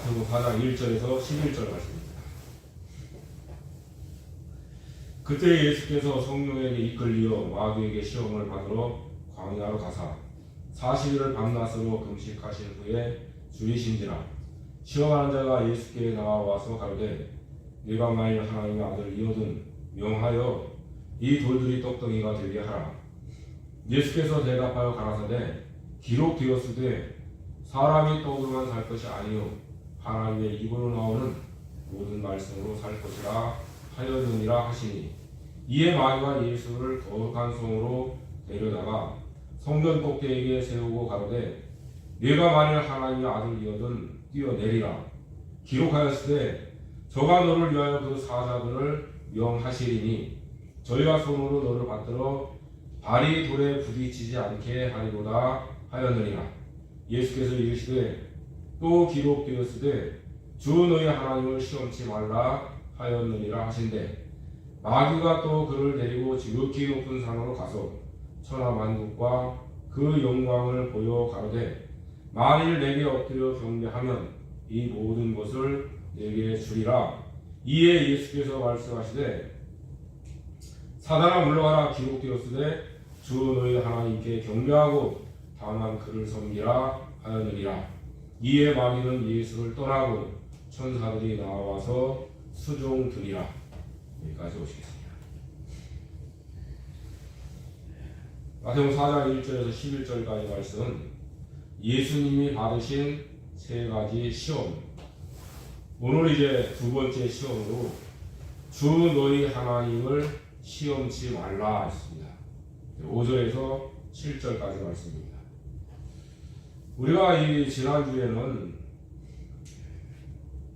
마태복음 4장 1절에서 11절 말씀입니다. 그때 예수께서 성령에게 이끌리어 마귀에게 시험을 받으러 광야로 가사 40일을 밤낮으로 금식하신 후에 줄이신지라. 시험하는 자가 예수께 나와서 가로되 네가 만일 하나님의 아들이거든 명하여 이 돌들이 떡덩이가 되게 하라. 예수께서 대답하여 가라사대 기록되었으되 사람이 떡으로만 살 것이 아니요 하나님의 입으로 나오는 모든 말씀으로 살 것이라 하였느니라 하시니, 이에 마귀가 예수를 거룩한 성으로 데려다가 성전 꼭대기에 세우고 가로되 네가 만일 하나님의 아들이거든 뛰어내리라. 기록하였으되 저가 너를 위하여 그 사자들을 명하시리니 저희가 손으로 너를 받들어 발이 돌에 부딪히지 않게 하리로다 하였느니라. 예수께서 이르시되 또 기록되었으되 주 너희 하나님을 시험치 말라 하였느니라 하신대, 마귀가 또 그를 데리고 지극히 높은 산으로 가서 천하만국과 그 영광을 보여 가로되 만일 내게 엎드려 경배하면 이 모든 것을 내게 주리라. 이에 예수께서 말씀하시되 사단아 물러가라. 기록되었으되 주 너희 하나님께 경배하고 다만 그를 섬기라 하였느니라. 이에 마귀는 예수를 떠나고 천사들이 나와서 수종드리라. 여기까지 오시겠습니다. 마태복음 4장 1절에서 11절까지 말씀은 예수님이 받으신 세 가지 시험, 오늘 이제 두 번째 시험으로 주 너희 하나님을 시험치 말라 했습니다. 5절에서 7절까지 말씀입니다. 우리가 이 지난주에는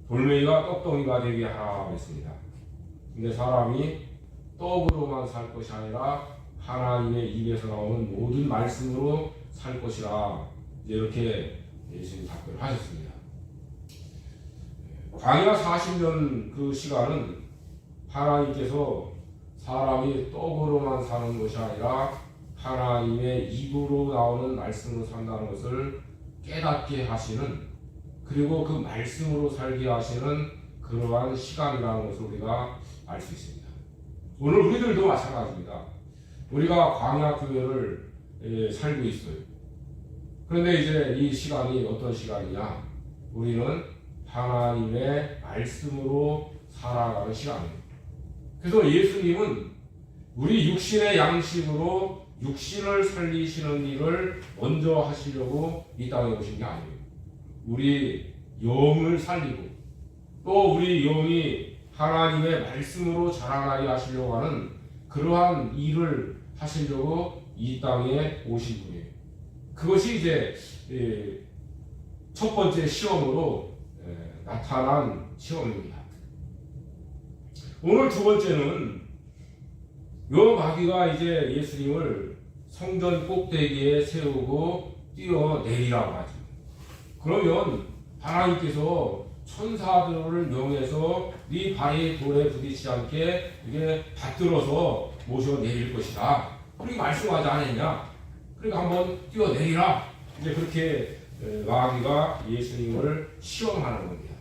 돌멩이가 떡덩이가 되게 하라 했습니다. 근데 사람이 떡으로만 살 것이 아니라 하나님의 입에서 나오는 모든 말씀으로 살 것이라, 이렇게 예수님이 답변을 하셨습니다. 광야 40년 그 시간은 하나님께서 사람이 떡으로만 사는 것이 아니라 하나님의 입으로 나오는 말씀으로 산다는 것을 깨닫게 하시는, 그리고 그 말씀으로 살게 하시는 그러한 시간이라는 것을 우리가 알 수 있습니다. 오늘 우리들도 마찬가지입니다. 우리가 광야 교회를 살고 있어요. 그런데 이제 이 시간이 어떤 시간이냐? 우리는 하나님의 말씀으로 살아가는 시간이에요. 그래서 예수님은 우리 육신의 양식으로 육신을 살리시는 일을 먼저 하시려고 이 땅에 오신 게 아니에요. 우리 영을 살리고 또 우리 영이 하나님의 말씀으로 자라나게 하시려고 하는 그러한 일을 하시려고 이 땅에 오신 분이에요. 그것이 이제 첫 번째 시험으로 나타난 시험입니다. 오늘 두 번째는 요 마귀가 이제 예수님을 성전 꼭대기에 세우고 뛰어내리라고 하죠. 그러면 하나님께서 천사들을 명해서 네 발이 돌에 부딪히지 않게 이게 받들어서 모셔 내릴 것이다. 그렇게 말씀하지 않았냐? 그러니까 한번 뛰어내리라. 이제 그렇게 마귀가 예수님을 시험하는 겁니다.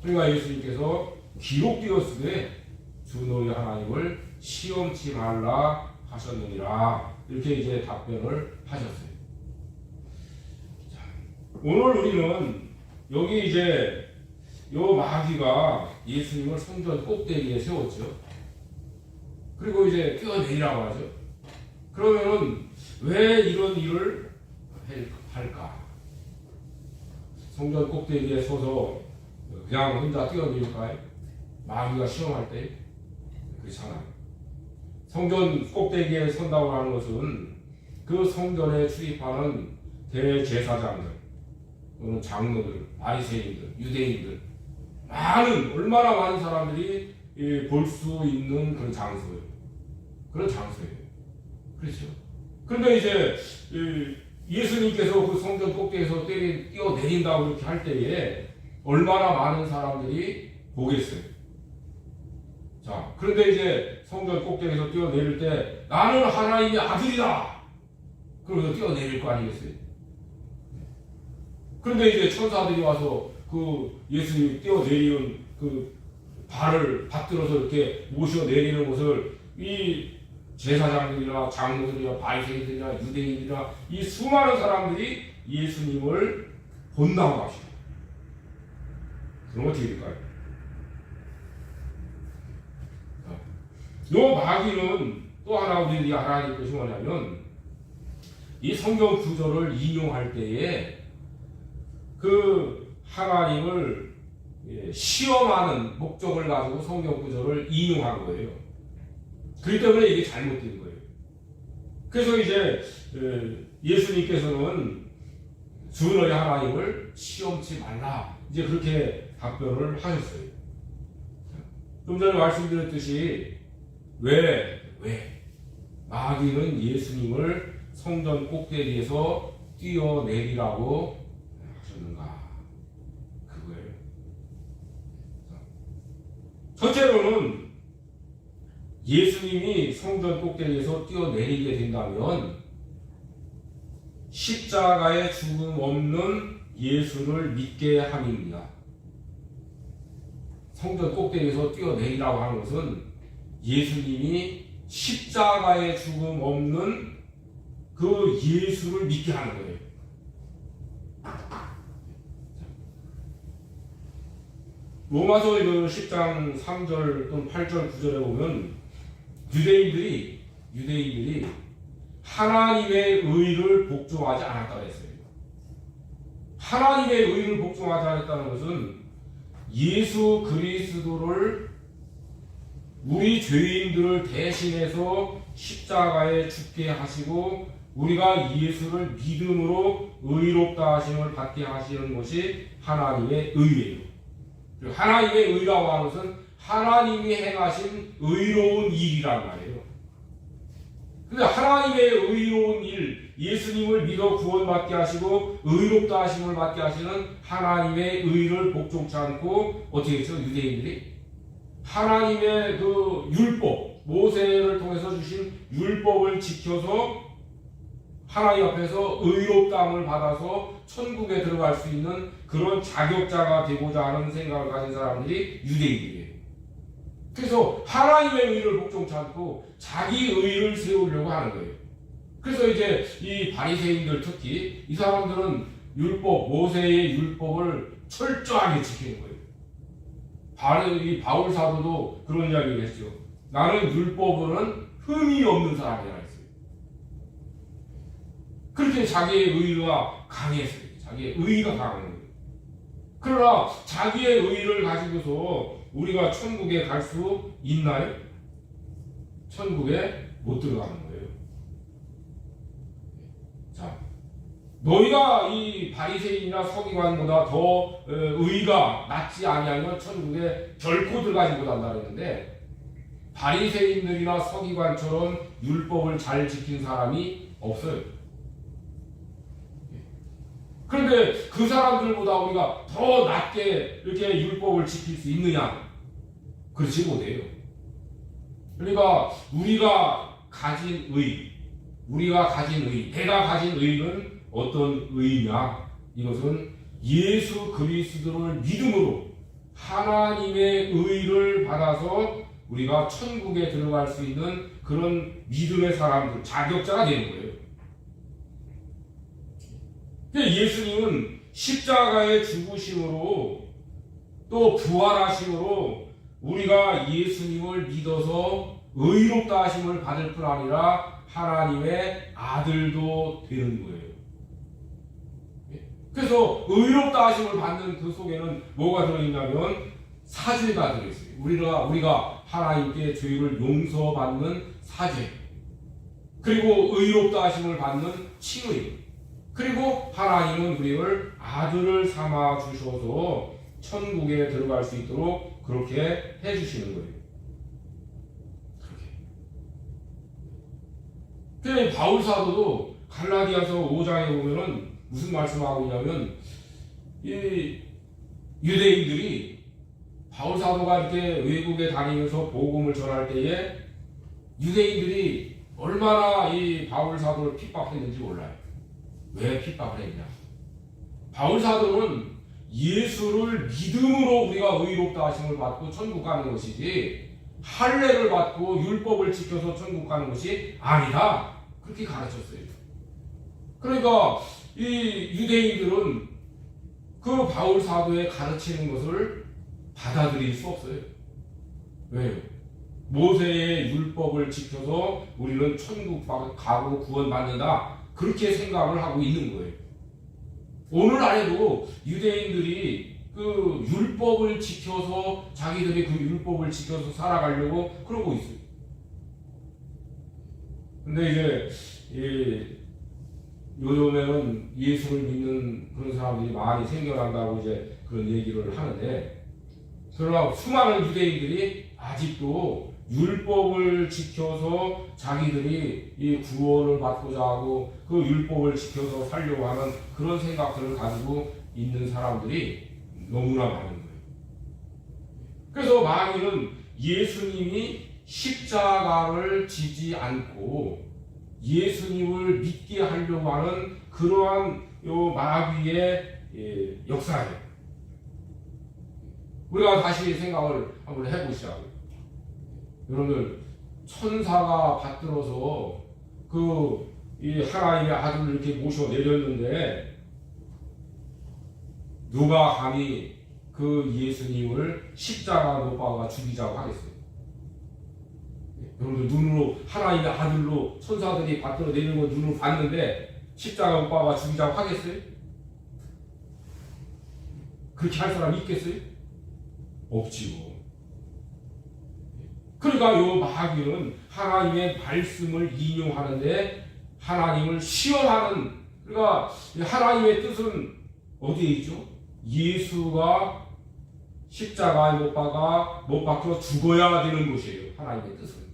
그러니까 예수님께서 기록되었으되 주 너희 하나님을 시험치 말라 하셨느니라. 이렇게 이제 답변을 하셨어요. 자, 오늘 우리는 여기 이제 요 마귀가 예수님을 성전 꼭대기에 세웠죠. 그리고 이제 뛰어내리라고 하죠. 그러면은 왜 이런 일을 할까? 성전 꼭대기에 서서 그냥 혼자 뛰어내릴까요? 마귀가 시험할 때? 그렇잖아요. 성전 꼭대기에 선다고 하는 것은 그 성전에 출입하는 대제사장들 또는 장로들, 바리새인들, 유대인들, 얼마나 많은 사람들이 볼 수 있는 그런 장소예요. 그런 장소예요. 그렇죠. 그런데 이제 예수님께서 그 성전 꼭대기에서 뛰어내린다고 이렇게 할 때에 얼마나 많은 사람들이 보겠어요. 자, 그런데 이제 성전 꼭대기에서 뛰어내릴 때 나는 하나님의 아들이다. 그러면서 뛰어내릴 거 아니겠어요? 그런데 이제 천사들이 와서 그 예수님 뛰어내리는 그 발을 받들어서 이렇게 모셔 내리는 것을 이 제사장들이나 장로들이나 바리새인들이나 유대인들이나 이 수많은 사람들이 예수님을 본다고 합시다. 그럼 어떻게 될까요? 요 마귀는 또 하나 우리들이 알아야 될 것이 뭐냐면 이 성경 구절을 인용할 때에 그 하나님을 시험하는 목적을 가지고 성경 구절을 인용한 거예요. 그렇기 때문에 이게 잘못된 거예요. 그래서 이제 예수님께서는 주 너희 하나님을 시험치 말라 이제 그렇게 답변을 하셨어요. 좀 전에 말씀드렸듯이 왜 마귀는 예수님을 성전 꼭대기에서 뛰어내리라고 하셨는가? 그거예요. 첫째로는 예수님이 성전 꼭대기에서 뛰어내리게 된다면 십자가에 죽음 없는 예수를 믿게 함입니다. 성전 꼭대기에서 뛰어내리라고 하는 것은 예수님이 십자가에 죽음 없는 그 예수를 믿게 하는 거예요. 로마서 10장 3절 또는 8절 9절에 보면 유대인들이 하나님의 의를 복종하지 않았다고 했어요. 하나님의 의를 복종하지 않았다는 것은 예수 그리스도를 우리 죄인들을 대신해서 십자가에 죽게 하시고 우리가 예수를 믿음으로 의롭다 하심을 받게 하시는 것이 하나님의 의예요. 하나님의 의라고 하는 것은 하나님이 행하신 의로운 일이란 말이에요. 근데 하나님의 의로운 일, 예수님을 믿어 구원받게 하시고 의롭다 하심을 받게 하시는 하나님의 의를 복종치 않고 어떻게 했죠? 유대인들이 하나님의 그 율법, 모세를 통해서 주신 율법을 지켜서 하나님 앞에서 의롭다함을 받아서 천국에 들어갈 수 있는 그런 자격자가 되고자 하는 생각을 가진 사람들이 유대인들이에요. 그래서 하나님의 의를 복종치 않고 자기 의를 세우려고 하는 거예요. 그래서 이제 이 바리새인들 특히 이 사람들은 율법, 모세의 율법을 철저하게 지키는 거예요. 바울 사도도 그런 이야기를 했죠. 나는 율법으로는 흠이 없는 사람이라 했어요. 그렇게 자기의 의가 강했어요. 자기의 의가 강한 거예요. 그러나 자기의 의를 가지고서 우리가 천국에 갈 수 있나요? 천국에 못 들어가는 거예요. 자, 너희가 이 바리새인이나 서기관보다 더 의가 낫지 아니하면 천국에 결코 들어가지 못한다 그랬는데 바리새인들이나 서기관처럼 율법을 잘 지킨 사람이 없어요. 그런데 그 사람들보다 우리가 더 낮게 이렇게 율법을 지킬 수 있느냐? 그렇지 못해요. 그러니까 우리가 가진 의, 내가 가진 의는 어떤 의냐? 이것은 예수 그리스도를 믿음으로 하나님의 의를 받아서 우리가 천국에 들어갈 수 있는 그런 믿음의 사람들, 자격자가 되는 거예요. 예수님은 십자가의 죽으심으로 또 부활하심으로 우리가 예수님을 믿어서 의롭다 하심을 받을 뿐 아니라 하나님의 아들도 되는 거예요. 그래서 의롭다 하심을 받는 그 속에는 뭐가 들어있냐면 사죄가 들어있어요. 우리가 하나님께 죄를 용서받는 사죄, 그리고 의롭다 하심을 받는 칭의, 그리고 하나님은 우리를 아들을 삼아 주셔서 천국에 들어갈 수 있도록 그렇게 해주시는 거예요. 그렇게. 바울 사도도 갈라디아서 5장에 보면은 무슨 말씀하고 있냐면 이 유대인들이 바울 사도가 이렇게 외국에 다니면서 복음을 전할 때에 유대인들이 얼마나 이 바울 사도를 핍박했는지 몰라요. 왜 핍박을 했냐? 바울 사도는 예수를 믿음으로 우리가 의롭다 하심을 받고 천국 가는 것이지 할례를 받고 율법을 지켜서 천국 가는 것이 아니다. 그렇게 가르쳤어요. 그러니까 이 유대인들은 그 바울 사도의 가르치는 것을 받아들일 수 없어요. 왜요? 모세의 율법을 지켜서 우리는 천국 가고 구원받는다. 그렇게 생각을 하고 있는 거예요. 오늘날에도 유대인들이 그 율법을 지켜서 자기들이 그 율법을 지켜서 살아가려고 그러고 있어요. 근데 이제 요즘에는 예수를 믿는 그런 사람들이 많이 생겨난다고 이제 그런 얘기를 하는데, 그러나 수많은 유대인들이 아직도 율법을 지켜서 자기들이 이 구원을 받고자 하고 그 율법을 지켜서 살려고 하는 그런 생각들을 가지고 있는 사람들이 너무나 많은 거예요. 그래서 많이는 예수님이 십자가를 지지 않고 예수님을 믿게 하려고 하는 그러한 요 마귀의 역사예요. 우리가 다시 생각을 한번 해보시자고요. 여러분들, 천사가 받들어서 이 하나님의 아들을 이렇게 모셔 내렸는데 누가 감히 그 예수님을 십자가 못 박아 죽이자고 하겠어요? 여러분들, 눈으로 하나님의 아들로 천사들이 받들어 내리는 걸 눈으로 봤는데 십자가 못 박아 죽이자고 하겠어요? 그렇게 할 사람이 있겠어요? 없지요. 그러니까 요 마귀는 하나님의 말씀을 인용하는데 하나님을 시험하는, 그러니까 하나님의 뜻은 어디에 있죠? 예수가 십자가에 못 박혀 죽어야 되는 것이에요. 하나님의 뜻은.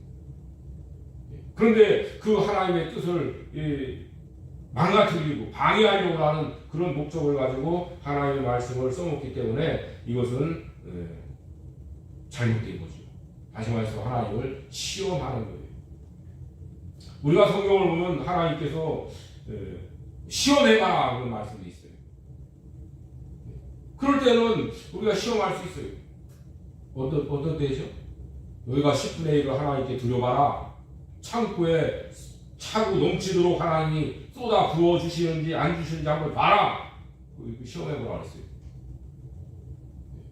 그런데 그 하나님의 뜻을 망가뜨리고 방해하려고 하는 그런 목적을 가지고 하나님의 말씀을 써놓기 때문에 이것은 잘못된 거죠. 다시 말해서 하나님을 시험하는 거예요. 우리가 성경을 보면 하나님께서 시험해봐라 그런 말씀이 있어요. 그럴 때는 우리가 시험할 수 있어요. 어떤 때죠? 너희가 10분의 1을 하나님께 드려봐라. 창고에 차고 넘치도록 하나님이 쏟아 부어주시는지 안 주시는지 한번 봐라. 시험해보라 그랬어요.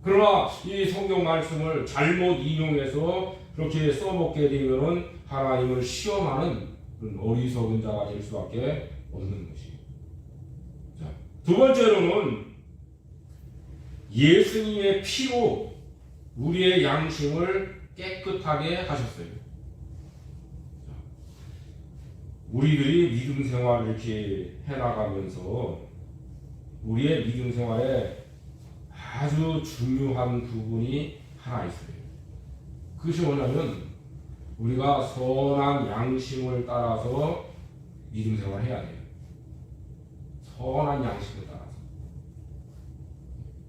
그러나 이 성경 말씀을 잘못 인용해서 그렇게 써먹게 되면 하나님을 시험하는 그런 어리석은 자가 될 수밖에 없는 것이에요. 자, 두 번째로는 예수님의 피로 우리의 양심을 깨끗하게 하셨어요. 자, 우리들이 믿음 생활을 이렇게 해나가면서 우리의 믿음 생활에 아주 중요한 부분이 하나 있어요. 그것이 뭐냐면 우리가 선한 양심을 따라서 믿음 생활을 해야 돼요. 선한 양심을 따라서.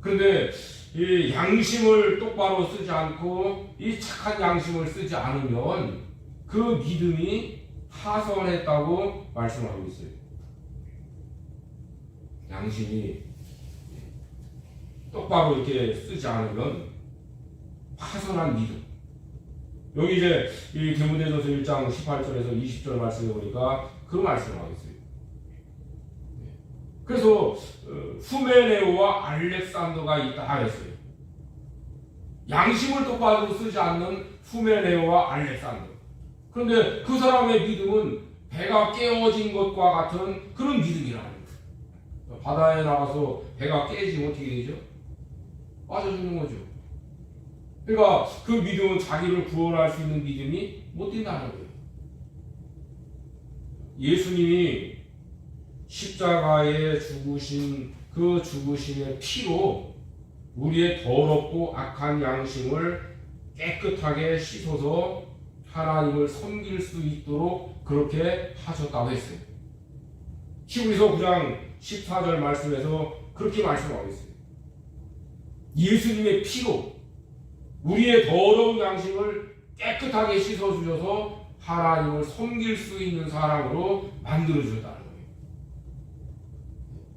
그런데 이 양심을 똑바로 쓰지 않고 이 착한 양심을 쓰지 않으면 그 믿음이 파손했다고 말씀하고 있어요. 양심이 똑바로 이렇게 쓰지 않으면 파손한 믿음. 여기 이제 이 디모데전서 1장 18절에서 20절 말씀해 보니까 그 말씀을 하고 있어요. 그래서 후메네오와 알렉산더가 있다 했어요. 양심을 똑바로 쓰지 않는 후메네오와 알렉산더. 그런데 그 사람의 믿음은 배가 깨어진 것과 같은 그런 믿음이라는 거예요. 바다에 나가서 배가 깨지면 어떻게 되죠? 빠져 죽는 거죠. 그러니까 그 믿음은 자기를 구원할 수 있는 믿음이 못 된다는 거예요. 예수님이 십자가에 죽으신 그 죽으심의 피로 우리의 더럽고 악한 양심을 깨끗하게 씻어서 하나님을 섬길 수 있도록 그렇게 하셨다고 했어요. 히브리서 9장 14절 말씀에서 그렇게 말씀하고 있어요. 예수님의 피로 우리의 더러운 양심을 깨끗하게 씻어주셔서 하나님을 섬길 수 있는 사람으로 만들어주셨다는 거예요.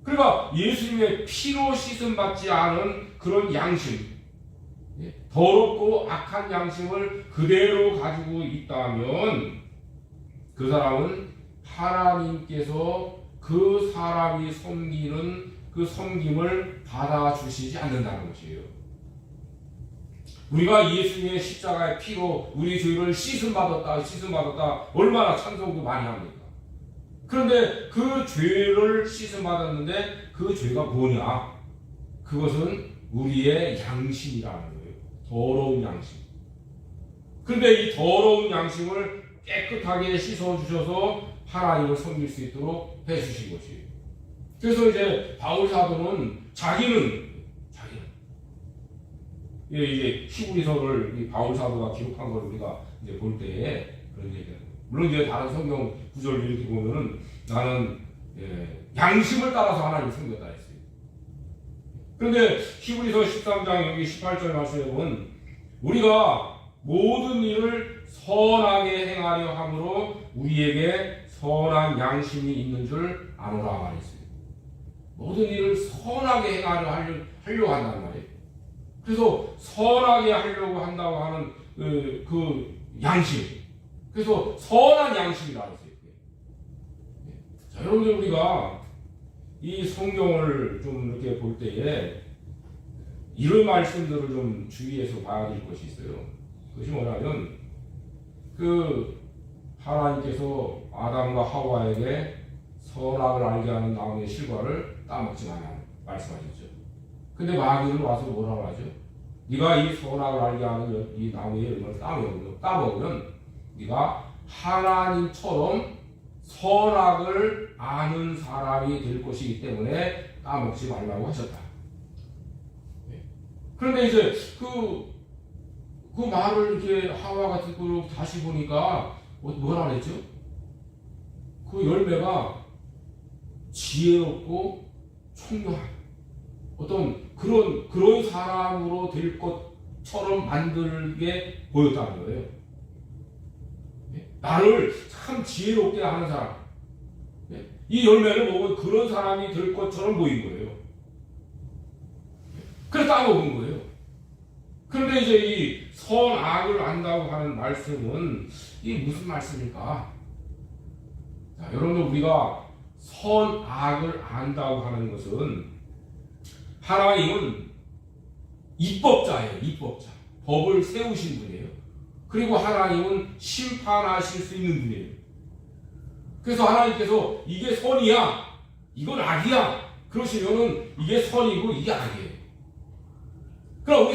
그러니까 예수님의 피로 씻음 받지 않은 그런 양심, 더럽고 악한 양심을 그대로 가지고 있다면 그 사람은 하나님께서 그 사람이 섬기는 그 섬김을 받아주시지 않는다는 것이에요. 우리가 예수님의 십자가의 피로 우리 죄를 씻음 받았다 얼마나 찬송도 많이 합니까? 그런데 그 죄를 씻음 받았는데 그 죄가 뭐냐? 그것은 우리의 양심이라는 거예요. 더러운 양심. 그런데 이 더러운 양심을 깨끗하게 씻어주셔서 하나님을 섬길 수 있도록 해주신 것이에요. 그래서 이제 바울 사도는 자기는 이제 히브리서를 바울 사도가 기록한 걸 우리가 이제 볼 때에 그런 얘기예요. 물론 이제 다른 성경 구절을 이렇게 보면은 나는 양심을 따라서 하나님을 섬겼다 했어요. 그런데 히브리서 13장 여기 18절 말씀에 보면 우리가 모든 일을 선하게 행하려 함으로 우리에게 선한 양심이 있는 줄 아노라 말했어요. 모든 일을 선하게 행하려 한단 말이에요. 그래서 선하게 하려고 한다고 하는 그 양심. 그래서 선한 양심이라고 했어요. 자, 여러분들 우리가 이 성경을 좀 이렇게 볼 때에 이런 말씀들을 좀 주의해서 봐야 될 것이 있어요. 그것이 뭐냐면 그 하나님께서 아담과 하와에게 선악을 알게 하는 나무의 실과를 따먹지 말라고 말씀하셨죠. 근데 마귀는 와서 뭐라고 하죠? 네가 이 선악을 알게 하는 이 나무의 열매를 따먹으면 네가 하나님처럼 선악을 아는 사람이 될 것이기 때문에 따먹지 말라고 하셨다. 그런데 이제 그 말을 이렇게 하와가 듣고 다시 보니까 뭐라 그랬죠? 그 열매가 지혜롭고 총명한 어떤 그런 사람으로 될 것처럼 만들게 보였다는 거예요. 나를 참 지혜롭게 하는 사람. 이 열매를 먹으면 그런 사람이 될 것처럼 보인 거예요. 그래서 따먹은 거예요. 그런데 이제 이 선악을 안다고 하는 말씀은 이게 무슨 말씀일까? 자, 여러분들 우리가 선악을 안다고 하는 것은 하나님은 입법자예요. 입법자. 법을 세우신 분이에요. 그리고 하나님은 심판하실 수 있는 분이에요. 그래서 하나님께서 이게 선이야, 이건 악이야 그러시면은 이게 선이고 이게 악이에요. 그럼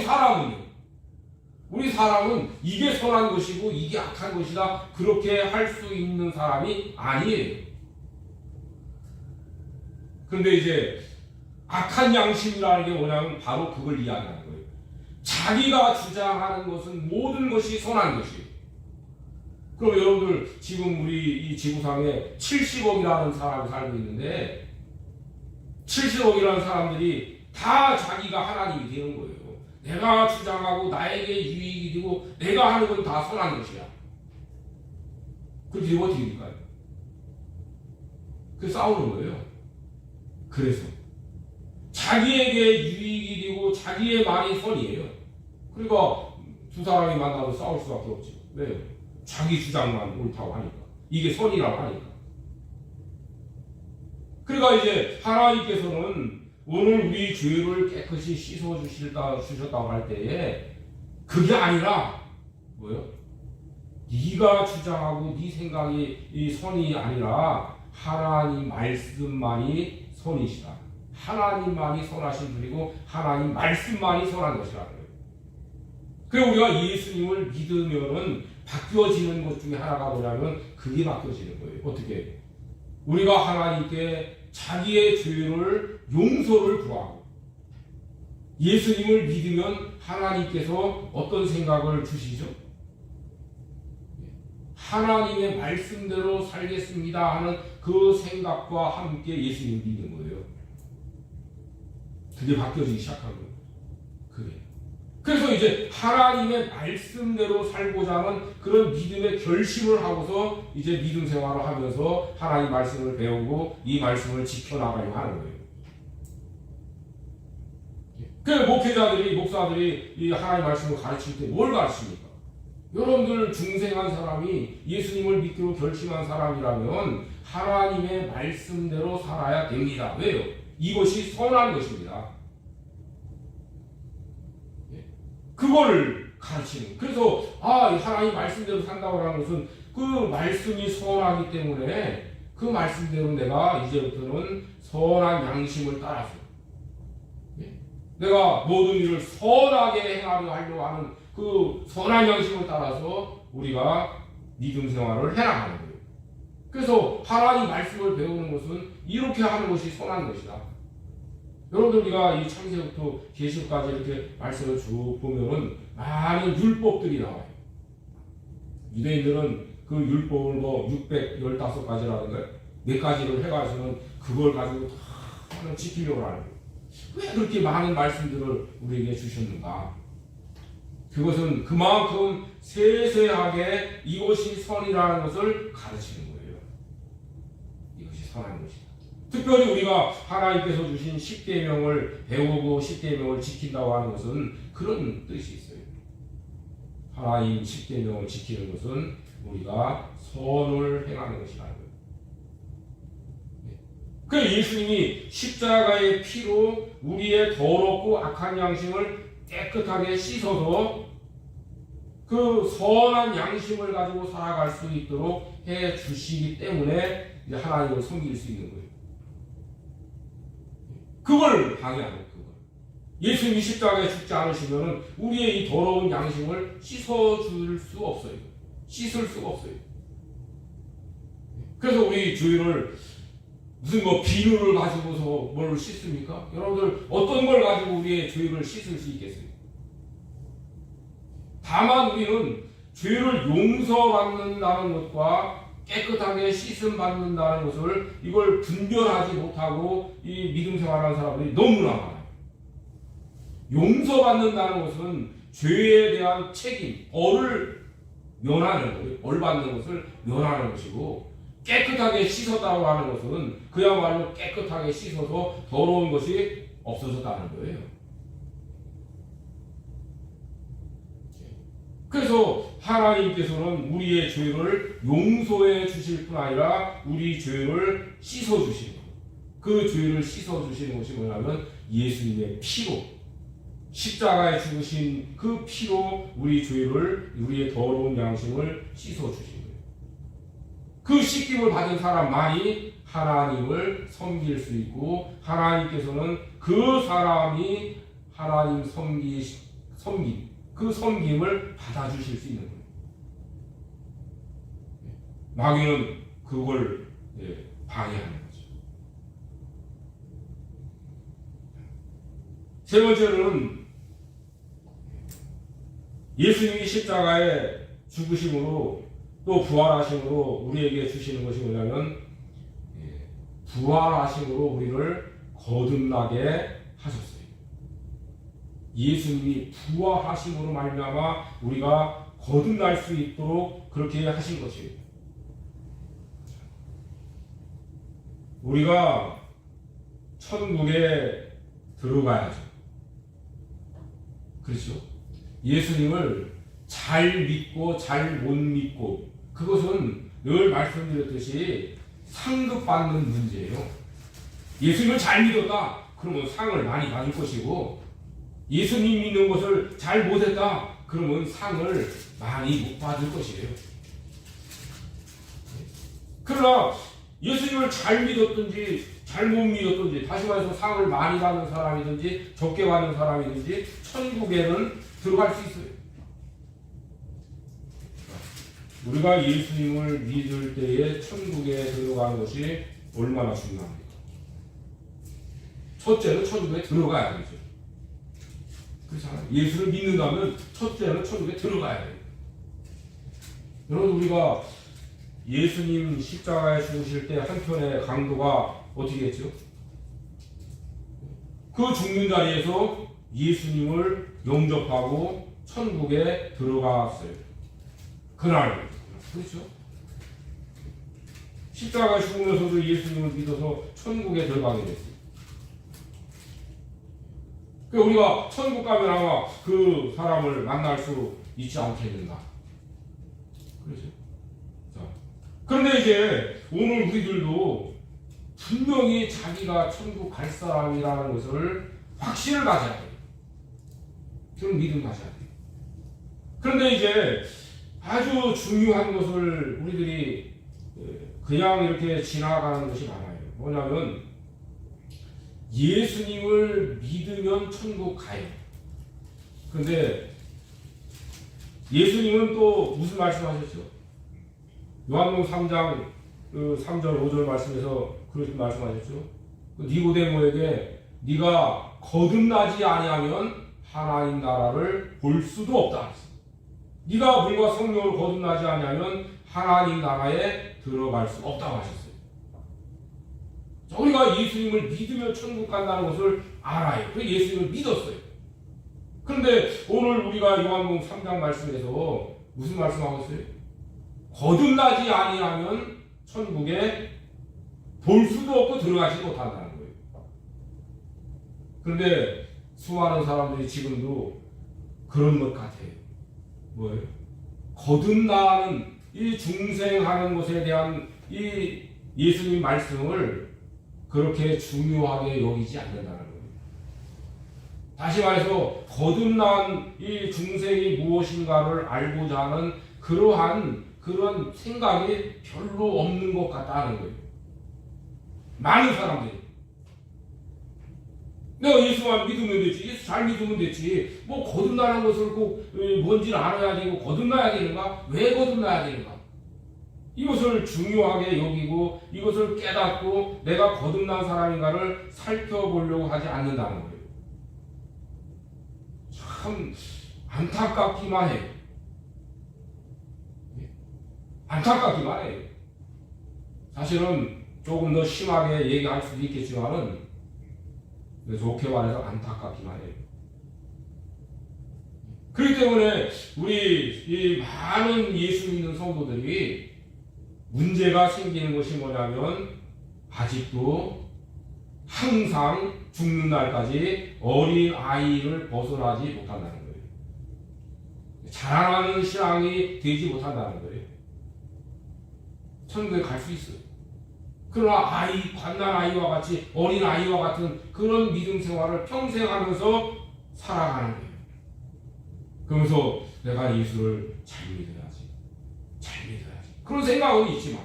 우리 사람은 이게 선한 것이고 이게 악한 것이다 그렇게 할 수 있는 사람이 아니에요. 그런데 이제 악한 양심이라는 게 뭐냐면 바로 그걸 이야기하는 거예요. 자기가 주장하는 것은 모든 것이 선한 것이에요. 그럼 여러분들 지금 우리 이 지구상에 70억이라는 사람이 살고 있는데 70억이라는 사람들이 다 자기가 하나님이 되는 거예요. 내가 주장하고 나에게 유익이 되고 내가 하는 건 다 선한 것이야. 그렇게 되면 어떻게 될까요? 그 싸우는 거예요. 그래서 자기에게 유익이 되고 자기의 말이 선이에요. 그러니까 두 사람이 만나도 싸울 수밖에 없죠. 왜요? 자기 주장만 옳다고 하니까. 이게 선이라고 하니까. 그러니까 이제 하나님께서는 오늘 우리 죄를 깨끗이 씻어주셨다고 할 때에 그게 아니라 뭐예요? 네가 주장하고 네 생각이 이 선이 아니라 하나님 말씀만이 선이시다. 하나님만이 선하신 분이고 하나님 말씀만이 선한 것이라 그래요. 그리고 우리가 예수님을 믿으면은 바뀌어지는 것 중에 하나가 뭐냐면 그게 바뀌어지는 거예요. 어떻게? 우리가 하나님께 자기의 죄를 용서를 구하고 예수님을 믿으면 하나님께서 어떤 생각을 주시죠? 하나님의 말씀대로 살겠습니다 하는 그 생각과 함께 예수님을 믿는 거예요. 그게 바뀌어지기 시작한 거예요. 그게. 그래서 이제 하나님의 말씀대로 살고자 하는 그런 믿음의 결심을 하고서 이제 믿음 생활을 하면서 하나님 말씀을 배우고 이 말씀을 지켜나가려고 하는 거예요. 그 목회자들이, 목사들이 이 하나님의 말씀을 가르칠 때 뭘 가르칩니까? 여러분들 중생한 사람이 예수님을 믿기로 결심한 사람이라면 하나님의 말씀대로 살아야 됩니다. 왜요? 이것이 선한 것입니다. 그거를 가르치는. 그래서 하나님 말씀대로 산다고 하는 것은 그 말씀이 선하기 때문에 그 말씀대로 내가 이제부터는 선한 양심을 따라서 내가 모든 일을 선하게 하려고 하는 그 선한 양심을 따라서 우리가 믿음 생활을 해나가는 거예요. 그래서 하나님 말씀을 배우는 것은 이렇게 하는 것이 선한 것이다. 여러분들 우리가 이 창세부터 계시까지 이렇게 말씀을 쭉 보면은 많은 율법들이 나와요. 유대인들은 그 율법을 뭐 615가지라든가 몇 가지를 해가지고는 그걸 가지고 다 지키려고 하는 거예요. 왜 그렇게 많은 말씀들을 우리에게 주셨는가? 그것은 그만큼 세세하게 이것이 선이라는 것을 가르치는 거예요. 이것이 선한 것이다. 특별히 우리가 하나님께서 주신 10계명을 배우고 10계명을 지킨다고 하는 것은 그런 뜻이 있어요. 하나님 10계명을 지키는 것은 우리가 선을 행하는 것이라는 거예요. 그 예수님이 십자가의 피로 우리의 더럽고 악한 양심을 깨끗하게 씻어서 그 선한 양심을 가지고 살아갈 수 있도록 해 주시기 때문에 하나님을 섬길 수 있는 거예요. 그걸 방해하는 그걸. 예수님이 십자가에 죽지 않으시면 우리의 이 더러운 양심을 씻어줄 수 없어요. 씻을 수가 없어요. 그래서 우리 주일을 무슨 뭐 비누를 가지고서 뭘 씻습니까? 여러분들 어떤 걸 가지고 우리의 죄를 씻을 수 있겠어요? 다만 우리는 죄를 용서받는다는 것과 깨끗하게 씻음 받는다는 것을 이걸 분별하지 못하고 이 믿음 생활하는 사람들이 너무나 많아요. 용서받는다는 것은 죄에 대한 책임, 벌을 면하는 거예요. 벌 받는 것을 면하는 것이고, 깨끗하게 씻었다고 하는 것은 그야말로 깨끗하게 씻어서 더러운 것이 없어졌다는 거예요. 그래서 하나님께서는 우리의 죄를 용서해 주실 뿐 아니라 우리 죄를 씻어 주시는 거예요. 그 죄를 씻어 주시는 것이 뭐냐면 예수님의 피로, 십자가에 죽으신 그 피로 우리 죄를, 우리의 더러운 양심을 씻어 주신 거예요. 그 씻김을 받은 사람만이 하나님을 섬길 수 있고, 하나님께서는 그 사람이 하나님 섬김, 그 섬김을 받아주실 수 있는 거예요. 마귀는 그걸 방해하는 거죠. 세 번째로는 예수님이 십자가에 죽으심으로 또 부활하심으로 우리에게 주시는 것이 뭐냐면, 부활하심으로 우리를 거듭나게 하셨어요. 예수님이 부활하심으로 말미암아 우리가 거듭날 수 있도록 그렇게 하신 것이에요. 우리가 천국에 들어가야죠. 그렇죠? 예수님을 잘 믿고 잘 못 믿고, 그것은 늘 말씀드렸듯이 상급받는 문제예요. 예수님을 잘 믿었다 그러면 상을 많이 받을 것이고, 예수님 믿는 것을 잘 못했다 그러면 상을 많이 못 받을 것이에요. 그러나 예수님을 잘 믿었든지 잘 못 믿었든지, 다시 말해서 상을 많이 받는 사람이든지 적게 받는 사람이든지 천국에는 들어갈 수 있어요. 우리가 예수님을 믿을 때에 천국에 들어가는 것이 얼마나 중요합니까? 첫째는 천국에 들어가야 되죠. 그렇잖아요. 예수를 믿는다면 첫째는 천국에 들어가야 돼요. 여러분, 우리가 예수님 십자가에 죽으실 때 한편의 강도가 어떻게 했죠? 그 죽는 자리에서 예수님을 영접하고 천국에 들어갔어요. 그날. 그렇죠? 십자가에 죽으면서도 예수님을 믿어서 천국에 들어가게 됐어요. 그 우리가 천국 가면 아마 그 사람을 만날 수 있지 않겠는가. 그렇죠. 자, 그런데 이제 오늘 우리들도 분명히 자기가 천국 갈 사람이라는 것을 확신을 가져야 돼요. 그런 믿음 가져야 돼요. 그런데 이제 아주 중요한 것을 우리들이 그냥 이렇게 지나가는 것이 많아요. 뭐냐면 예수님을 믿으면 천국 가요. 그런데 예수님은 또 무슨 말씀하셨죠? 요한복음 3장 3절 5절 말씀에서 그렇게 말씀하셨죠. 니고데모에게 네가 거듭나지 아니하면 하나님 나라를 볼 수도 없다. 네가 물과 성령으로 거듭나지 아니하면 하나님 나라에 들어갈 수 없다고 하셨어요. 우리가 예수님을 믿으면 천국 간다는 것을 알아요. 그래서 예수님을 믿었어요. 그런데 오늘 우리가 요한복음 3장 말씀에서 무슨 말씀하고 있어요? 거듭나지 아니하면 천국에 볼 수도 없고 들어가지 못한다는 거예요. 그런데 수많은 사람들이 지금도 그런 것 같아요. 뭐예요? 거듭나는 이 중생하는 것에 대한 이 예수님 말씀을 그렇게 중요하게 여기지 않는다는 거예요. 다시 말해서 거듭난 이 중생이 무엇인가를 알고자 하는 그런 생각이 별로 없는 것 같다는 거예요. 많은 사람들이 내가 예수만 믿으면 되지, 예수 잘 믿으면 되지, 뭐 거듭나는 것을 꼭 뭔지를 알아야 되고 거듭나야 되는가? 왜 거듭나야 되는가? 이것을 중요하게 여기고 이것을 깨닫고 내가 거듭난 사람인가를 살펴보려고 하지 않는다는 거예요. 참 안타깝기만 해요. 안타깝기만 해요. 사실은 조금 더 심하게 얘기할 수도 있겠지만은 좋게 말해서 안타깝기만 해요. 그렇기 때문에 우리 이 많은 예수 믿는 성도들이 문제가 생기는 것이 뭐냐면 아직도 항상 죽는 날까지 어린 아이를 벗어나지 못한다는 거예요. 자라나는 신앙이 되지 못한다는 거예요. 천국에 갈 수 있어요. 그러나 갓난 아이와 같이 어린 아이와 같은 그런 믿음 생활을 평생 하면서 살아가는 거예요. 그러면서 내가 예수를 잘 믿어야지. 그런 생각은 있지만,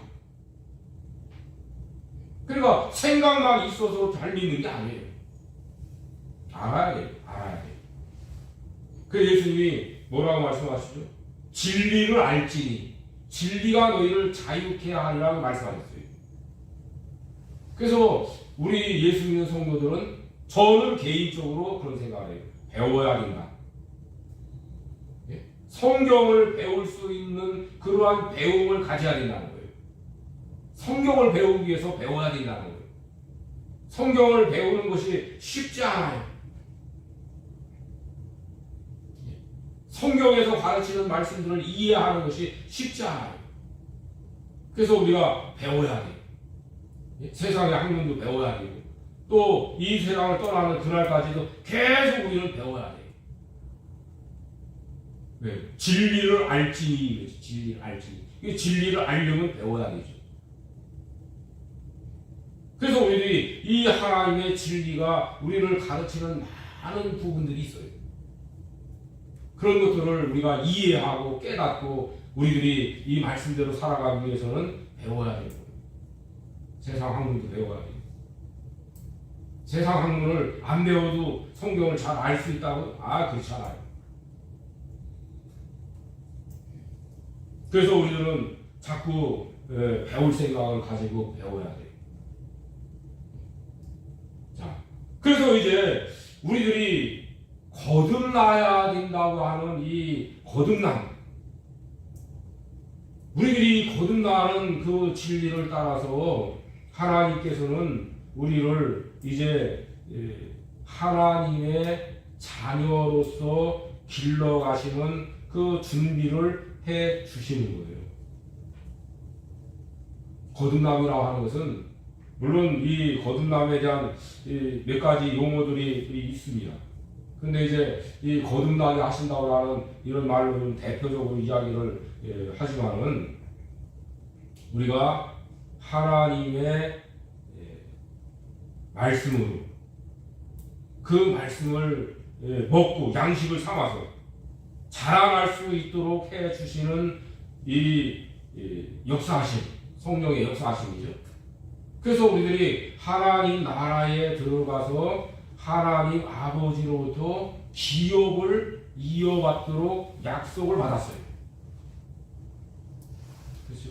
그러니까 생각만 있어서 잘 믿는 게 아니에요. 알아야 돼요. 그래서 예수님이 뭐라고 말씀하시죠? 진리를 알지니 진리가 너희를 자유케 하리라고 말씀하셨어요. 그래서 우리 예수 믿는 성도들은, 저는 개인적으로 그런 생각을 해요. 배워야 된다. 성경을 배울 수 있는 그러한 배움을 가져야 된다는 거예요. 성경을 배우기 위해서 배워야 된다는 거예요. 성경을 배우는 것이 쉽지 않아요. 성경에서 가르치는 말씀들을 이해하는 것이 쉽지 않아요. 그래서 우리가 배워야 돼요. 세상의 학문도 배워야 되고, 또 이 세상을 떠나는 그날까지도 계속 우리는 배워야 돼요. 왜? 진리를 알지니. 진리를 알려면 배워야 되죠. 그래서 우리들이 이 하나님의 진리가 우리를 가르치는 많은 부분들이 있어요. 그런 것들을 우리가 이해하고 깨닫고 우리들이 이 말씀대로 살아가기 위해서는 배워야 되고, 세상 학문도 배워야 돼요. 세상 학문을 안 배워도 성경을 잘 알 수 있다고? 그렇지 않아요. 그래서 우리들은 자꾸 배울 생각을 가지고 배워야 돼요. 자, 그래서 이제 우리들이 거듭나야 된다고 하는 이 거듭남, 우리들이 거듭나는 그 진리를 따라서 하나님께서는 우리를 이제 하나님의 자녀로서 길러가시는 그 준비를 해 주시는 거예요. 거듭남이라고 하는 것은, 물론 이 거듭남에 대한 몇 가지 용어들이 있습니다. 근데 이제 이 거듭나게 하신다고 하는 이런 말로는 대표적으로 이야기를 하지만은 우리가 하나님의 말씀으로 그 말씀을 먹고 양식을 삼아서 자라날 수 있도록 해 주시는 이 역사하심, 성령의 역사하심이죠. 그래서 우리들이 하나님 나라에 들어가서 하나님 아버지로부터 기업을 이어받도록 약속을 받았어요. 그렇죠?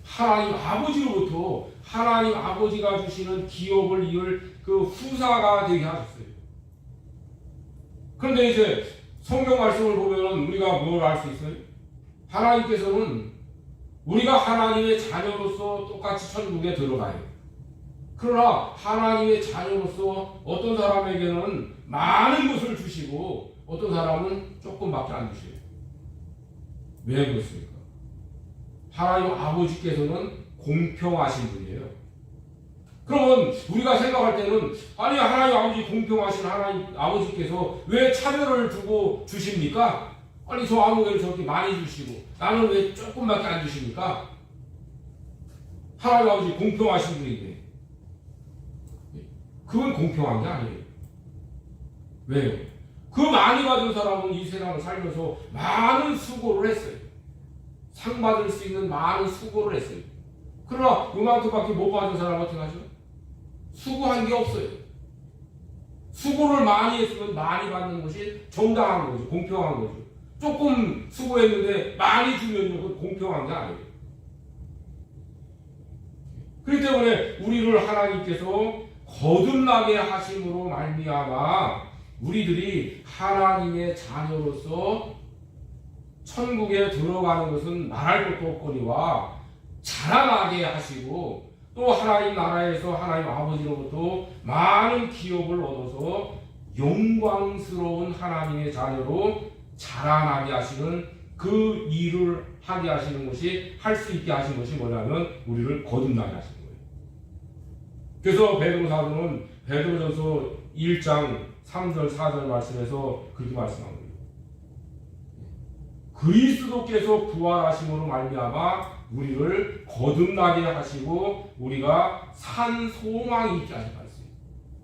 하나님 아버지로부터 하나님 아버지가 주시는 기업을 이을 그 후사가 되게 하셨어요. 그런데 이제 성경 말씀을 보면 우리가 뭘 알 수 있어요? 하나님께서는 우리가 하나님의 자녀로서 똑같이 천국에 들어가요. 그러나 하나님의 자녀로서 어떤 사람에게는 많은 것을 주시고 어떤 사람은 조금밖에 안 주셔요. 왜 그렇습니까? 하나님 아버지께서는 공평하신 분이에요. 그러면 우리가 생각할 때는 아니 하나님 아버지 공평하신 하나님 아버지께서 왜 차별을 두고 주십니까? 아니 저 아무개를 저렇게 많이 주시고 나는 왜 조금밖에 안 주십니까? 하나님 아버지 공평하신 분인데 그건 공평한 게 아니에요. 왜요? 그 많이 받은 사람은 이 세상을 살면서 많은 수고를 했어요. 상 받을 수 있는 많은 수고를 했어요. 그러나 그만큼밖에 못 받은 사람은 어떻게 하죠? 수고한 게 없어요. 수고를 많이 했으면 많이 받는 것이 정당한 거죠. 공평한 거죠. 조금 수고했는데 많이 주면 그건 공평한 게 아니에요. 그렇기 때문에 우리를 하나님께서 거듭나게 하심으로 말미암아 우리들이 하나님의 자녀로서 천국에 들어가는 것은 말할 것도 없거니와 자라나게 하시고 또 하나님 나라에서 하나님 아버지로부터 많은 기업을 얻어서 영광스러운 하나님의 자녀로 자라나게 하시는 그 일을 하게 하시는 것이 할 수 있게 하신 것이 뭐냐면 우리를 거듭나게 하시는 거예요. 그래서 베드로 사도는 베드로전서 1장 3절 4절 말씀에서 그렇게 말씀합니다. 그리스도께서 부활하심으로 말미암아 우리를 거듭나게 하시고 우리가 산 소망이 있게 하셨다 했습니다.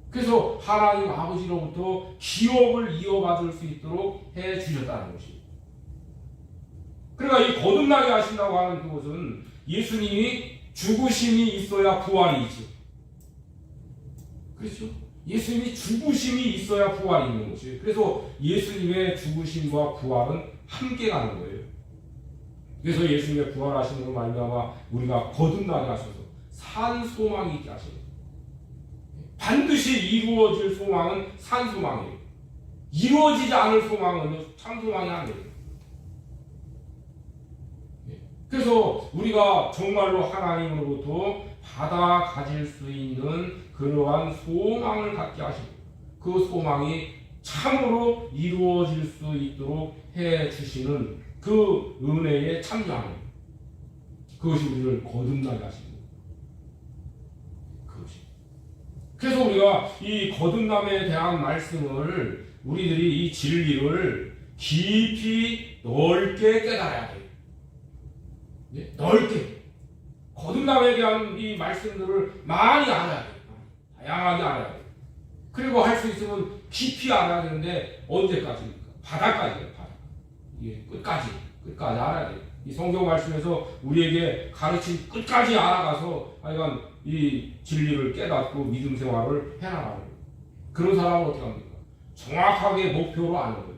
그래서 하나님 아버지로부터 기업을 이어받을 수 있도록 해 주셨다는 것입니다. 그러니까 이 거듭나게 하신다고 하는 그것은 예수님이 죽으심이 있어야 부활이 있죠. 그렇죠? 예수님이 죽으심이 있어야 부활이 있는 것이에요. 그래서 예수님의 죽으심과 부활은 함께 가는 거예요. 그래서 예수님의 부활하심으로 말미암아 우리가 거듭나게 하셔서 산 소망이 있게 하시는 거예요. 반드시 이루어질 소망은 산 소망이에요. 이루어지지 않을 소망은 참 소망이 아니에요. 그래서 우리가 정말로 하나님으로부터 받아 가질 수 있는 그러한 소망을 갖게 하시고 그 소망이 참으로 이루어질 수 있도록 해 주시는 그 은혜에 참여하는 그것이 우리를 거듭나게 하시는 그것이. 그래서 우리가 이 거듭남에 대한 말씀을 우리들이 이 진리를 깊이 넓게 깨달아야 돼요. 네? 넓게 거듭남에 대한 이 말씀들을 많이 알아야 돼요. 다양하게 알아야 돼요. 그리고 할 수 있으면 깊이 알아야 되는데 언제까지입니까? 바닥까지예요. 바닥. 이게 끝까지 알아야 돼요. 이 성경 말씀에서 우리에게 가르친 끝까지 알아가서 하여간 이 진리를 깨닫고 믿음 생활을 해나가는 거예요. 그런 사람은 어떻게 합니까? 정확하게 목표로 아는 거예요.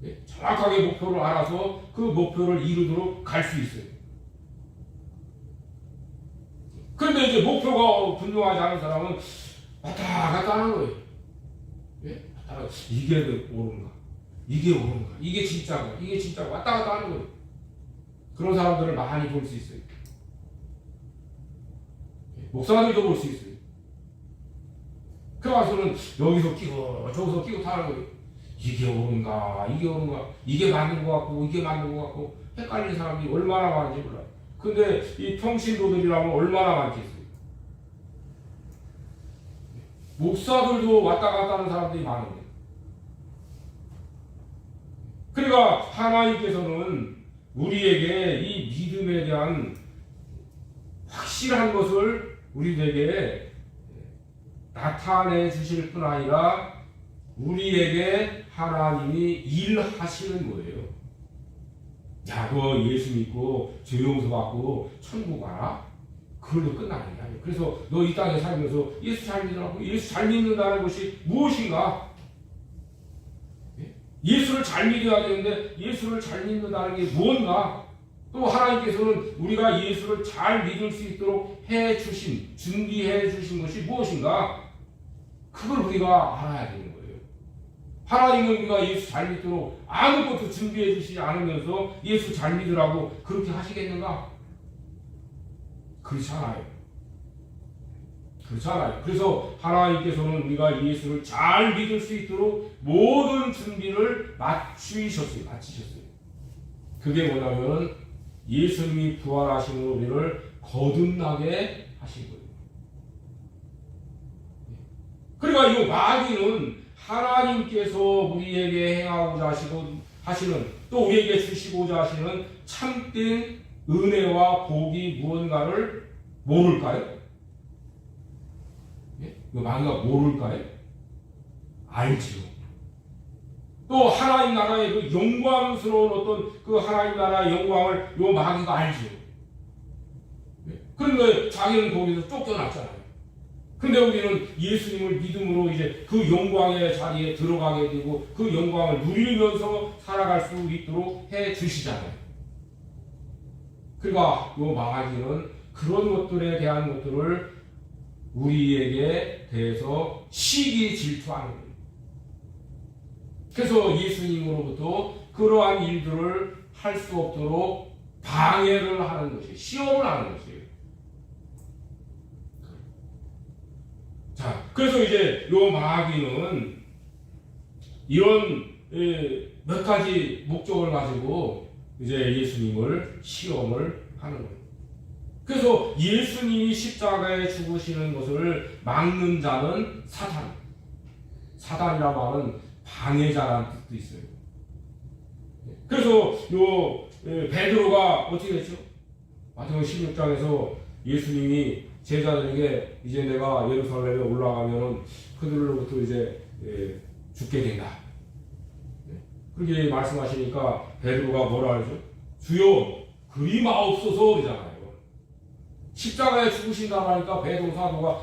네? 정확하게 목표를 알아서 그 목표를 이루도록 갈 수 있어요. 그런데 이제 목표가 분명하지 않은 사람은 왔다 갔다 하는 거예요. 예? 이게 옳은가? 이게 옳은가? 이게 진짜가? 이게 진짜가? 왔다 갔다 하는 거예요. 그런 사람들을 많이 볼 수 있어요. 목사들도 볼 수 있어요. 그 와서는 여기서 끼고 저기서 끼고 타는 거예요. 이게 옳은가? 이게 옳은가? 이게 맞는 것 같고 이게 맞는 것 같고 헷갈리는 사람이 얼마나 많은지 몰라요. 근데 이 평신도들이라면 얼마나 많겠어요. 목사들도 왔다 갔다 하는 사람들이 많은데 그러니까 하나님께서는 우리에게 이 믿음에 대한 확실한 것을 우리에게 나타내 주실 뿐 아니라 우리에게 하나님이 일하시는 거예요. 야, 너 예수 믿고 죄용서 받고 천국 가라? 그걸로 끝나는 게 아니에요. 그래서 너 이 땅에 살면서 예수 잘 믿으라고. 예수 잘 믿는다는 것이 무엇인가? 예수를 잘 믿어야 되는데 예수를 잘 믿는다는 게 무엇인가? 또 하나님께서는 우리가 예수를 잘 믿을 수 있도록 해주신, 준비해 주신 것이 무엇인가? 그걸 우리가 알아야 되는 거예요. 하나님은 우리가 예수 잘 믿도록 아무것도 준비해 주시지 않으면서 예수 잘 믿으라고 그렇게 하시겠는가? 그렇지 않아요. 그렇지 않아요. 그래서 하나님께서는 우리가 예수를 잘 믿을 수 있도록 모든 준비를 마치셨어요. 그게 뭐냐면 예수님이 부활하심으로 우리를 거듭나게 하신 거예요. 그러니까 이 마귀는 하나님께서 우리에게 행하고자 하시는 또 우리에게 주시고자 하시는 참된 은혜와 복이 무언가를 모를까요? 이 마귀가 모를까요? 알지요. 또 하나님 나라의 그 영광스러운 어떤 그 하나님 나라의 영광을 이 마귀가 알지요. 그런데 자기는 거기서 쫓겨났잖아요. 근데 우리는 예수님을 믿음으로 이제 그 영광의 자리에 들어가게 되고 그 영광을 누리면서 살아갈 수 있도록 해 주시잖아요. 그러니까 이 마귀는 그런 것들에 대한 것들을 우리에게 대해서 시기 질투하는 거예요. 그래서 예수님으로부터 그러한 일들을 할 수 없도록 방해를 하는 것이에요. 시험을 하는 것이에요. 자, 그래서 이제 요 마귀는 이런 몇 가지 목적을 가지고 이제 예수님을 시험을 하는 거예요. 그래서 예수님이 십자가에 죽으시는 것을 막는 자는 사탄. 사단이라고 하는 방해자라는 뜻도 있어요. 그래서 요 베드로가 어떻게 했죠? 마태복음 16장에서 예수님이 제자들에게 이제 내가 예루살렘에 올라가면은 그들로부터 이제 죽게 된다. 그렇게 말씀하시니까 베드로가 뭐라 하죠? 주여 그리 마옵소서 그러잖아요. 십자가에 죽으신다고 하니까 베드로 사도가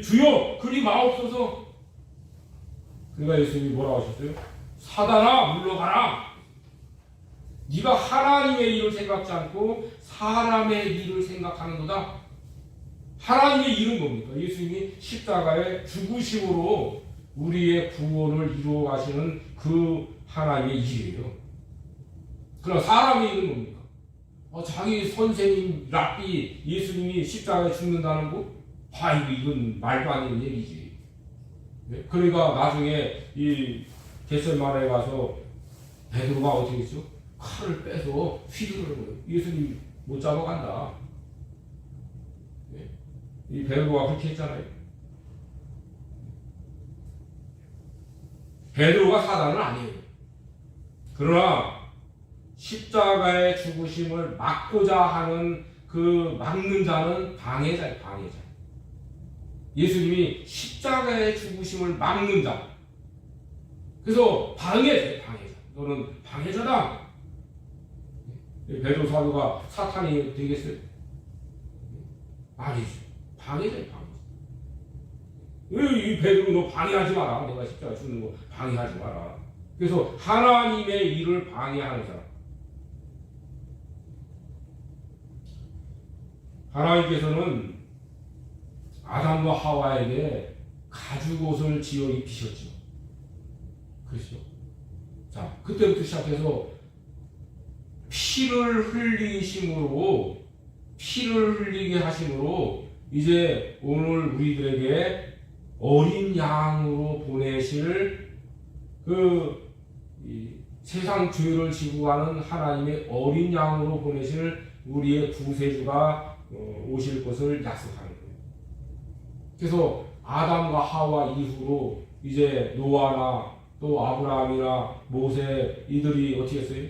주여 그리 마옵소서. 그러니까 예수님이 뭐라고 하셨어요? 사단아 물러가라. 네가 하나님의 일을 생각지 않고 사람의 일을 생각하는도다. 하나님의 일은 뭡니까? 예수님이 십자가에 죽으심으로 우리의 구원을 이루어 가시는 그 하나님의 일이에요. 그러나 사람의 일은 뭡니까? 자기 선생님 랍비 예수님이 십자가에 죽는다는 거? 이건 말도 안 되는 얘기지. 그러니까 나중에 이 겟세마네에 가서 베드로가 어떻게 했죠? 칼을 빼서 휘두르는 거예요. 예수님 못 잡아간다. 이 베드로가 그렇게 했잖아요. 베드로가 사단은 아니에요. 그러나 십자가의 죽으심을 막고자 하는 그 막는 자는 방해자예요. 방해자. 예수님이 십자가의 죽으심을 막는 자. 그래서 방해자예요. 방해자. 너는 방해자다. 베드로 사도가 사탄이 되겠어요? 아니죠. 방해자예요. 방해자. 이 베드로 너 방해하지 마라. 내가 십자가 죽는 거 방해하지 마라. 그래서 하나님의 일을 방해하는 사람. 하나님께서는 아담과 하와에게 가죽옷을 지어 입히셨죠. 그렇죠? 자, 그때부터 시작해서 피를 흘리게 하심으로 이제 오늘 우리들에게 어린 양으로 보내실 세상 죄를 지고 가는 하나님의 어린 양으로 보내실 우리의 구세주가 오실 것을 약속하는 거예요. 그래서 아담과 하와 이후로 이제 노아나 또 또 아브라함이나 모세 이들이 어떻게 했어요?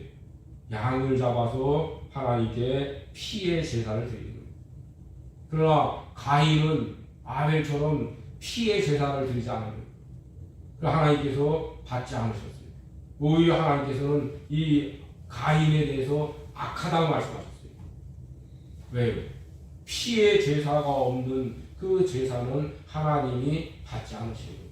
양을 잡아서 하나님께 피의 제사를 드리는 거예요. 그러나 가인은 아벨처럼 피의 제사를 드리지 않은 거예요. 그러나 하나님께서 받지 않으셨어요. 오히려 하나님께서는 이 가인에 대해서 악하다고 말씀하셨어요. 왜요? 피의 제사가 없는 그 제사는 하나님이 받지 않으시는 거예요.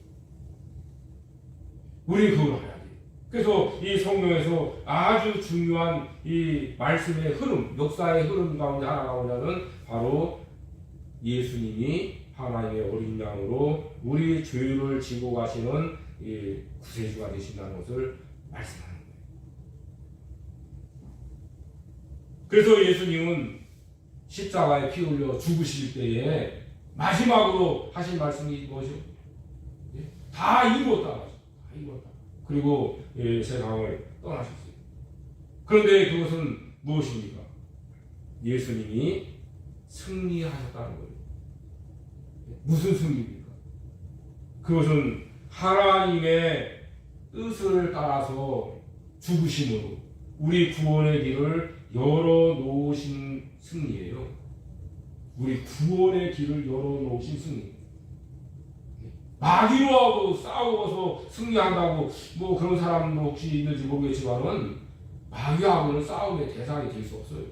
우리 그걸 알아야 돼요. 그래서 이 성경에서 아주 중요한 이 말씀의 흐름, 역사의 흐름 가운데 하나가 뭐냐면 바로 예수님이 하나님의 어린 양으로 우리 죄를 지고 가시는 이 구세주가 되신다는 것을 말씀하는 거예요. 그래서 예수님은 십자가에 피 흘려 죽으실 때에 마지막으로 하신 말씀이 뭐죠? 다 이루었다. 다 이루었다. 그리고 세상을 떠나셨어요. 그런데 그것은 무엇입니까? 예수님이 승리하셨다는 거예요. 무슨 승리입니까? 그것은 하나님의 뜻을 따라서 죽으심으로 우리 구원의 길을 열어놓으신 승리예요. 우리 구원의 길을 열어놓으신 승리. 마귀로 하고 싸워서 승리한다고 뭐 그런 사람도 혹시 있는지 모르겠지만은 마귀하고는 싸움의 대상이 될 수 없어요.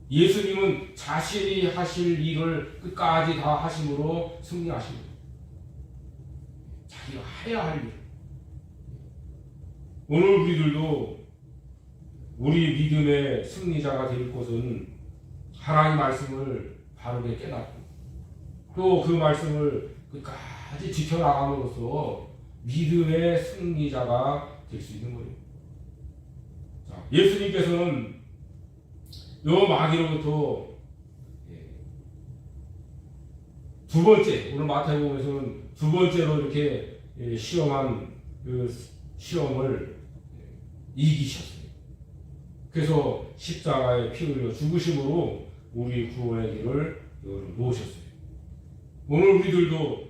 예수님은 자신이 하실 일을 끝까지 다 하심으로 승리하십니다. 자기가 해야 할 일. 오늘 우리들도 우리 믿음의 승리자가 될 것은 하나님 말씀을 바르게 깨닫고 또 그 말씀을 끝까지 지켜나감으로써 믿음의 승리자가 될 수 있는 거예요. 자, 예수님께서는 요 마귀로부터 두 번째, 오늘 마태복음에서는 두 번째로 이렇게 시험한 그 시험을 이기셨어요. 그래서 십자가에 피 흘려 죽으심으로 우리 구원의 길을 열어놓으셨어요. 오늘 우리들도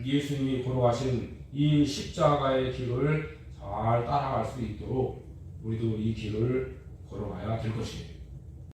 예수님이 걸어가신 이 십자가의 길을 잘 따라갈 수 있도록 우리도 이 길을 걸어가야 될 것입니다.